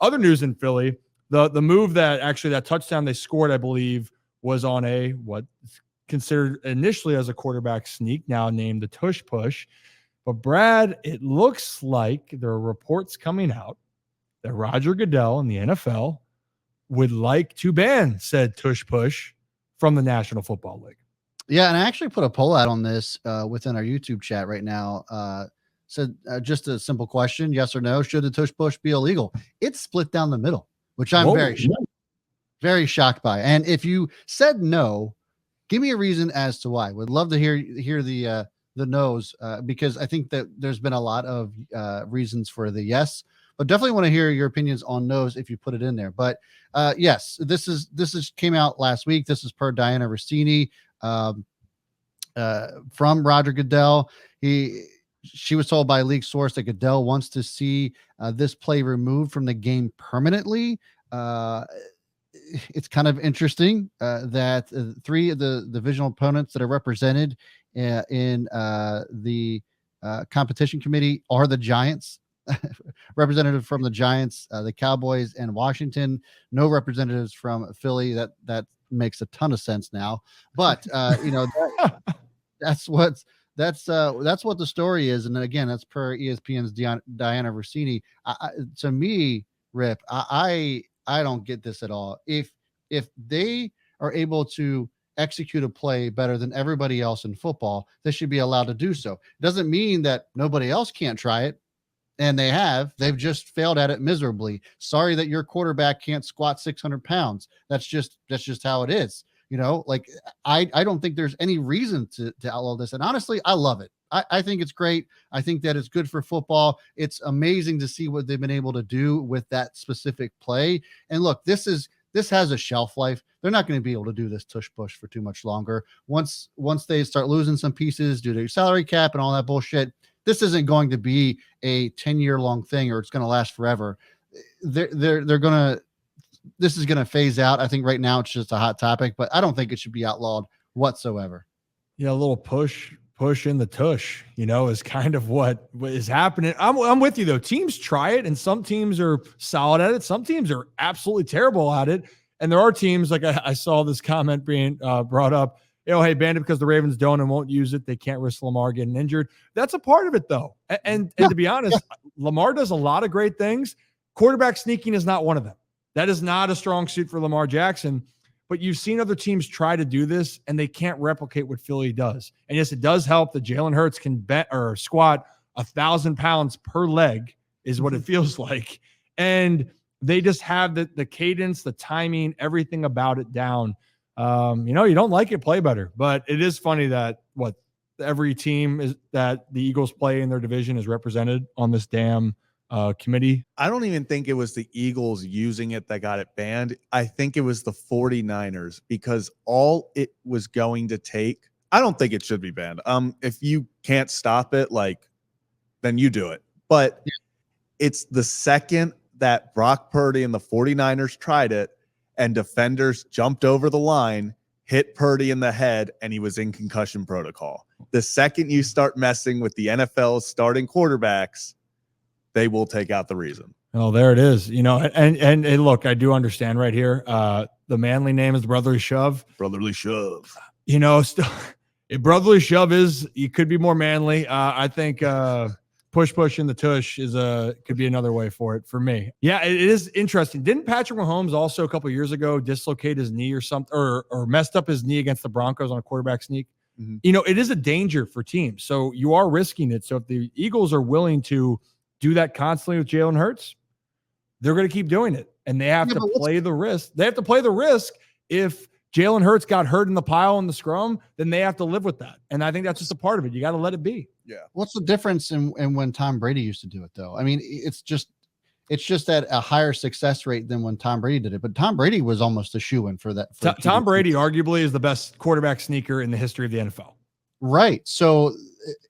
Other news in Philly, the move that touchdown they scored, I believe, was on a what considered initially as a quarterback sneak, now named the Tush push. But Brad, it looks like there are reports coming out that Rodger Goodell in the NFL would like to ban said Tush push from the National Football League. Yeah, and I actually put a poll out on this within our YouTube chat right now. Said just a simple question, yes or no, should the Tush push be illegal? It's split down the middle, which I'm very shocked by. And if you said no, give me a reason as to why. Would love to hear the no's because I think that there's been a lot of reasons for the yes, but definitely want to hear your opinions on no's if you put it in there. But yes, this came out last week. This is per Dianna Russini from Rodger Goodell. She was told by a league source that Goodell wants to see this play removed from the game permanently. It's kind of interesting that three of the divisional opponents that are represented in the competition committee are the Giants. Representative from the Giants, the Cowboys, and Washington. No representatives from Philly. That makes a ton of sense now. But that's what the story is. And again, that's per ESPN's Dianna Russini. To me, Rip, I don't get this at all. If they are able to execute a play better than everybody else in football, they should be allowed to do so. It doesn't mean that nobody else can't try it. And they've just failed at it miserably. Sorry that your quarterback can't squat 600 pounds. That's just how it is. Like I don't think there's any reason to outlaw this. And honestly, I love it. I think it's great. I think that it's good for football. It's amazing to see what they've been able to do with that specific play. And look, this has a shelf life. They're not going to be able to do this tush push for too much longer. Once they start losing some pieces due to salary cap and all that bullshit, this isn't going to be a 10-year long thing, or it's going to last forever. This is going to phase out. I think right now it's just a hot topic, but I don't think it should be outlawed whatsoever. Yeah, a little push in the tush, is kind of what is happening. I'm with you though. Teams try it, and some teams are solid at it. Some teams are absolutely terrible at it. And there are teams, like I saw this comment being brought up, hey, banned it because the Ravens don't and won't use it. They can't risk Lamar getting injured. That's a part of it, though. And to be honest, Lamar does a lot of great things. Quarterback sneaking is not one of them. That is not a strong suit for Lamar Jackson. But you've seen other teams try to do this, and they can't replicate what Philly does. And yes, it does help that Jalen Hurts can bet or squat 1,000 pounds per leg is what it feels like. And they just have the cadence, the timing, everything about it down. You don't like it, play better. But it is funny that every team is that the Eagles play in their division is represented on this damn committee. I don't even think it was the Eagles using it that got it banned. I think it was the 49ers, because all it was going to take, I don't think it should be banned. If you can't stop it, then you do it. But it's the second that Brock Purdy and the 49ers tried it, and defenders jumped over the line, hit Purdy in the head, and he was in concussion protocol. The second you start messing with the NFL's starting quarterbacks, they will take out the reason. Oh, there it is. And look, I do understand right here. The manly name is Brotherly Shove. Brotherly Shove. Still, if Brotherly Shove you could be more manly. I think push in the tush could be another way for me. Yeah, it is interesting. Didn't Patrick Mahomes also a couple of years ago dislocate his knee or something, or messed up his knee against the Broncos on a quarterback sneak? Mm-hmm. It is a danger for teams. So you are risking it. So if the Eagles are willing to do that constantly with Jalen Hurts, they're going to keep doing it. And they have to play the risk. They have to play the risk. If Jalen Hurts got hurt in the pile in the scrum, then they have to live with that. And I think that's just a part of it. You got to let it be. Yeah. What's the difference in when Tom Brady used to do it, though? I mean, it's just at a higher success rate than when Tom Brady did it. But Tom Brady was almost a shoo-in for that. Tom Brady arguably is the best quarterback sneaker in the history of the NFL. Right. So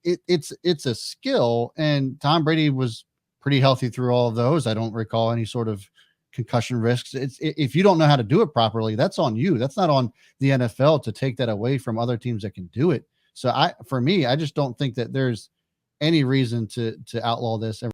it's a skill, and Tom Brady was pretty healthy through all of those. I don't recall any sort of concussion risks. If you don't know how to do it properly, that's on you. That's not on the NFL to take that away from other teams that can do it. So for me, I just don't think that there's any reason to outlaw this.